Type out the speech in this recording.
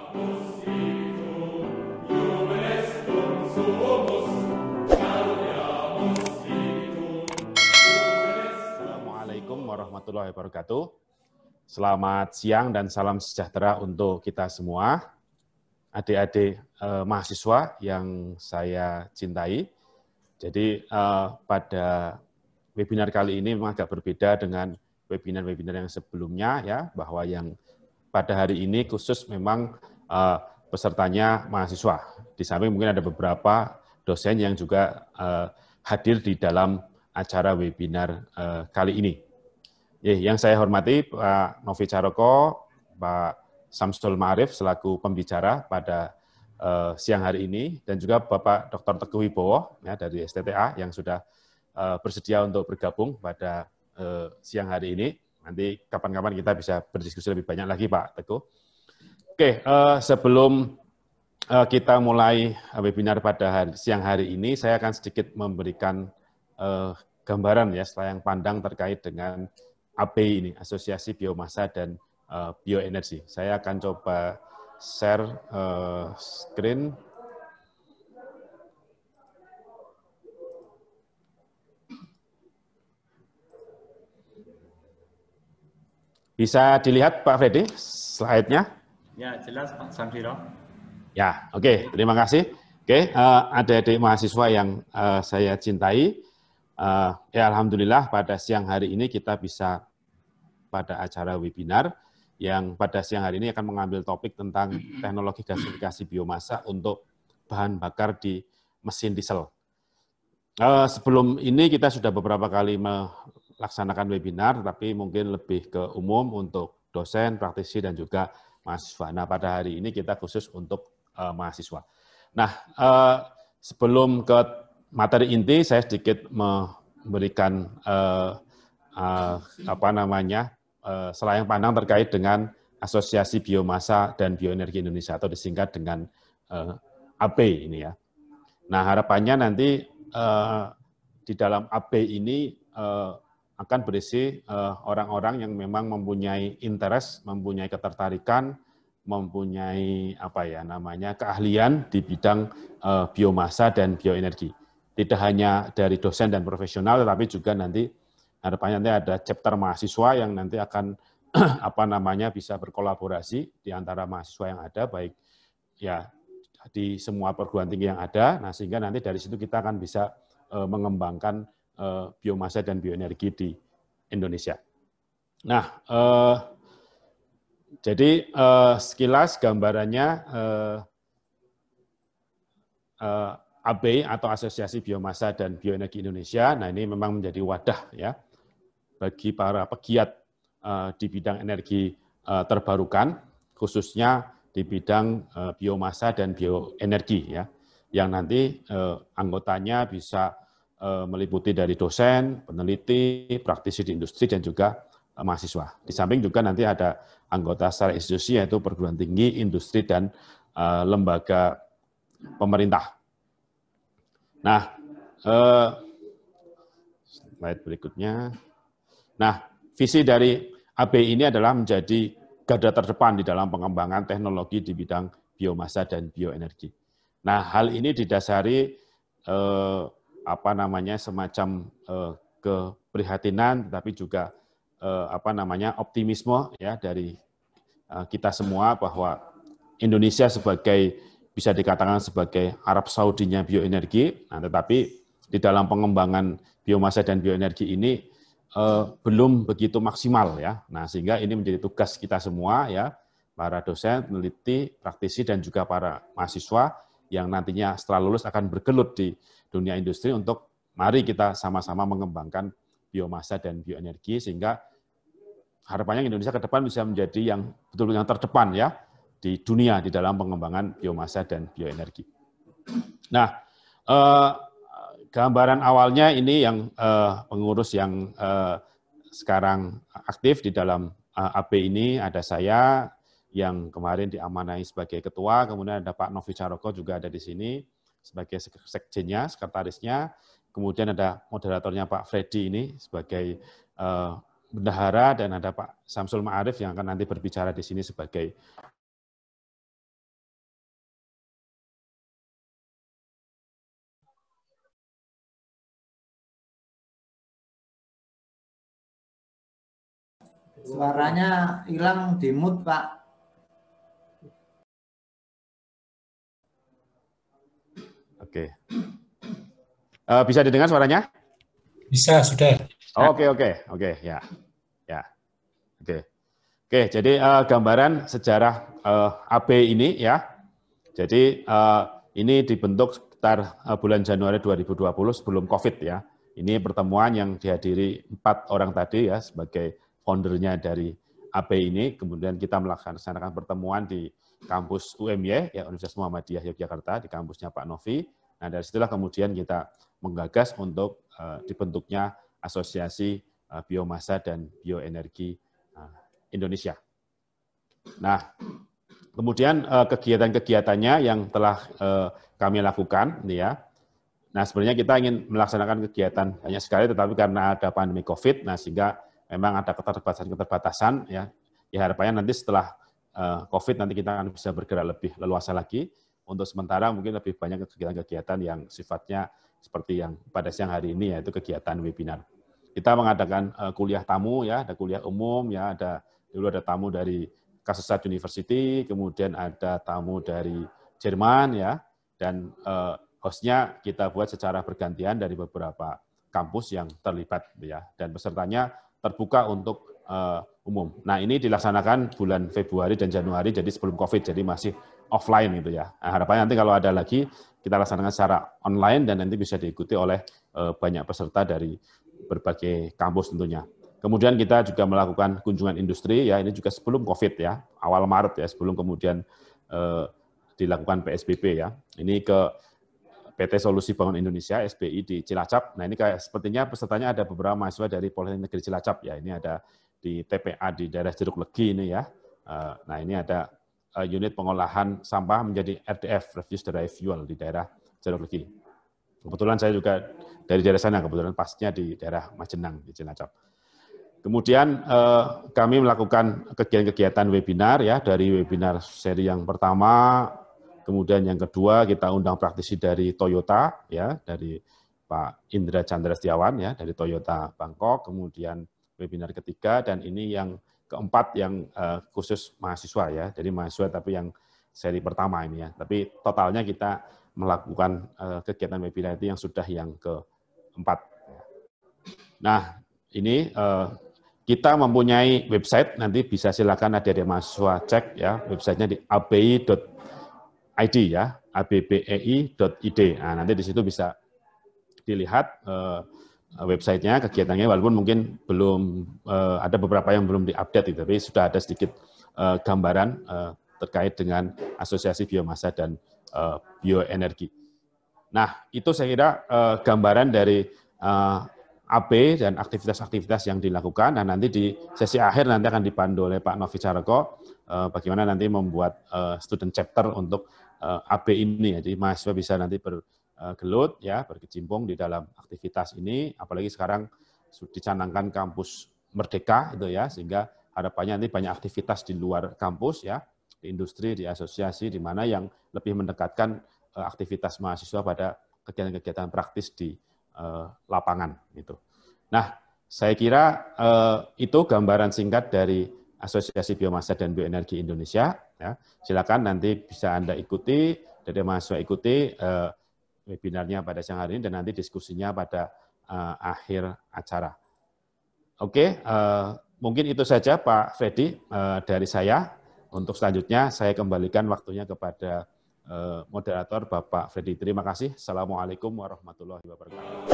Assalamualaikum warahmatullahi wabarakatuh. Selamat siang dan salam sejahtera untuk kita semua, adik-adik mahasiswa yang saya cintai. Jadi pada webinar kali ini memang agak berbeda dengan webinar-webinar yang sebelumnya, ya, bahwa yang pada hari ini khusus memang pesertanya mahasiswa. Di samping mungkin ada beberapa dosen yang juga hadir di dalam acara webinar kali ini. Yang saya hormati Pak Novi Caroko, Pak Samsul Ma'arif selaku pembicara pada siang hari ini, dan juga Bapak Dr. Teguh Wibowo ya, dari STTA yang sudah bersedia untuk bergabung pada siang hari ini. Nanti kapan-kapan kita bisa berdiskusi lebih banyak lagi, Pak Teguh. Oke, sebelum kita mulai webinar pada siang hari ini, saya akan sedikit memberikan gambaran ya, selayang pandang terkait dengan ABI ini, Asosiasi Biomasa dan Bioenergi. Saya akan coba share screen. Bisa dilihat Pak Freddy slide-nya? Ya, jelas Pak Samsiro. Ya, oke, terima kasih. Oke, adik-adik mahasiswa yang saya cintai, ya alhamdulillah pada siang hari ini kita bisa pada acara webinar yang pada siang hari ini akan mengambil topik tentang teknologi gasifikasi biomasa untuk bahan bakar di mesin diesel. Sebelum ini kita sudah beberapa kali melaksanakan webinar, tapi mungkin lebih ke umum untuk dosen, praktisi, dan juga mahasiswa. Nah, pada hari ini kita khusus untuk mahasiswa. Nah, sebelum ke materi inti, saya sedikit memberikan selayang pandang terkait dengan Asosiasi Biomasa dan Bioenergi Indonesia atau disingkat dengan AB ini ya. Nah, harapannya nanti di dalam AB ini akan berisi orang-orang yang memang mempunyai interest, mempunyai ketertarikan, mempunyai keahlian di bidang biomasa dan bioenergi. Tidak hanya dari dosen dan profesional, tetapi juga nanti harapannya nanti ada chapter mahasiswa yang nanti akan bisa berkolaborasi di antara mahasiswa yang ada, baik ya di semua perguruan tinggi yang ada. Nah, sehingga nanti dari situ kita akan bisa mengembangkan biomasa dan bioenergi di Indonesia. Nah, jadi sekilas gambarannya ABI atau Asosiasi Biomasa dan Bioenergi Indonesia. Nah, ini memang menjadi wadah ya bagi para pegiat di bidang energi terbarukan, khususnya di bidang biomasa dan bioenergi ya, yang nanti anggotanya bisa meliputi dari dosen, peneliti, praktisi di industri, dan juga mahasiswa. Di samping juga nanti ada anggota secara institusi, yaitu perguruan tinggi, industri, dan lembaga pemerintah. Nah, slide berikutnya. Nah, visi dari ABI ini adalah menjadi garda terdepan di dalam pengembangan teknologi di bidang biomasa dan bioenergi. Nah, hal ini didasari semacam keprihatinan, tapi juga optimisme ya dari kita semua bahwa Indonesia bisa dikatakan sebagai Arab Saudinya bioenergi. Nah, tetapi di dalam pengembangan biomasa dan bioenergi ini belum begitu maksimal ya. Nah, sehingga ini menjadi tugas kita semua ya, para dosen, peneliti, praktisi, dan juga para mahasiswa yang nantinya setelah lulus akan bergelut di dunia industri untuk mari kita sama-sama mengembangkan biomasa dan bioenergi, sehingga harapannya Indonesia ke depan bisa menjadi yang betul-betul yang terdepan ya di dunia di dalam pengembangan biomasa dan bioenergi. Nah, gambaran awalnya ini yang pengurus yang sekarang aktif di dalam AB ini, ada saya yang kemarin diamanai sebagai ketua, kemudian ada Pak Novi Caroko juga ada di sini sebagai sekjennya, sekretarisnya, kemudian ada moderatornya Pak Freddy ini sebagai bendahara, dan ada Pak Samsul Ma'arif yang akan nanti berbicara di sini sebagai Suaranya hilang di mute, Pak. Oke. Bisa didengar suaranya? Bisa, sudah. Oke, ya. Oke, jadi gambaran sejarah AB ini ya. Jadi ini dibentuk sekitar bulan Januari 2020 sebelum COVID ya. Ini pertemuan yang dihadiri 4 orang tadi ya sebagai foundernya dari AB ini. Kemudian kita melaksanakan pertemuan di kampus UMY, ya Universitas Muhammadiyah Yogyakarta, di kampusnya Pak Novi. Nah dari situlah kemudian kita menggagas untuk dibentuknya Asosiasi Biomasa dan Bioenergi Indonesia. Nah, kemudian kegiatan-kegiatannya yang telah kami lakukan, ya. Nah, sebenarnya kita ingin melaksanakan kegiatan banyak sekali, tetapi karena ada pandemi COVID, nah sehingga memang ada keterbatasan, ya. Ya harapannya nanti setelah COVID nanti kita akan bisa bergerak lebih leluasa lagi. Untuk sementara mungkin lebih banyak kegiatan-kegiatan yang sifatnya seperti yang pada siang hari ini, yaitu kegiatan webinar. Kita mengadakan kuliah tamu, ya, ada kuliah umum, ya, dulu ada tamu dari Kasetsart University, kemudian ada tamu dari Jerman, ya, dan hostnya kita buat secara bergantian dari beberapa kampus yang terlibat, ya, dan pesertanya terbuka untuk umum. Nah, ini dilaksanakan bulan Februari dan Januari, jadi sebelum COVID, jadi masih offline gitu ya. Nah, harapannya nanti kalau ada lagi kita laksanakan secara online dan nanti bisa diikuti oleh banyak peserta dari berbagai kampus tentunya. Kemudian kita juga melakukan kunjungan industri, ya ini juga sebelum COVID ya, awal Maret ya, sebelum kemudian dilakukan PSBB ya. Ini ke PT Solusi Bangun Indonesia (SBI) di Cilacap. Nah ini kayak sepertinya pesertanya ada beberapa mahasiswa dari Politeknik Negeri Cilacap ya. Ini ada di TPA di daerah Jeruk Legi ini ya. Nah ini ada unit pengolahan sampah menjadi RDF (Refuse Derived Fuel) di daerah Jeruk Legi. Kebetulan saya juga dari daerah sana, kebetulan pasnya di daerah Majenang di Cilacap. Kemudian kami melakukan kegiatan-kegiatan webinar ya, dari webinar seri yang pertama, kemudian yang kedua kita undang praktisi dari Toyota ya, dari Pak Indra Chandra Setiawan ya, dari Toyota Bangkok, kemudian webinar ketiga, dan ini yang keempat yang khusus mahasiswa ya, jadi mahasiswa tapi yang seri pertama ini ya, tapi totalnya kita melakukan kegiatan webinar itu yang sudah yang keempat. Nah, ini kita mempunyai website, nanti bisa silakan adik-adik mahasiswa cek ya, websitenya di abi.id ya, abbei.id. Nah, nanti di situ bisa dilihat websitenya, kegiatannya, walaupun mungkin belum ada beberapa yang belum diupdate, tapi sudah ada sedikit gambaran terkait dengan Asosiasi Biomasa dan Bioenergi. Nah, itu saya kira gambaran dari AB dan aktivitas-aktivitas yang dilakukan. Nah, nanti di sesi akhir nanti akan dipandu oleh Pak Novi Caroko bagaimana nanti membuat student chapter untuk AB ini. Jadi mahasiswa bisa nanti bergelut ya, berkecimpung di dalam aktivitas ini, apalagi sekarang dicanangkan kampus merdeka itu ya, sehingga harapannya nanti banyak aktivitas di luar kampus ya, di industri, di asosiasi, di mana yang lebih mendekatkan aktivitas mahasiswa pada kegiatan-kegiatan praktis di lapangan gitu. Nah, saya kira itu gambaran singkat dari Asosiasi Biomasa dan Bioenergi Indonesia. Ya. Silakan nanti bisa Anda ikuti, dari mahasiswa ikuti webinarnya pada siang hari ini dan nanti diskusinya pada akhir acara. Oke, mungkin itu saja Pak Freddy dari saya. Untuk selanjutnya saya kembalikan waktunya kepada moderator Bapak Freddy. Terima kasih. Assalamualaikum warahmatullahi wabarakatuh.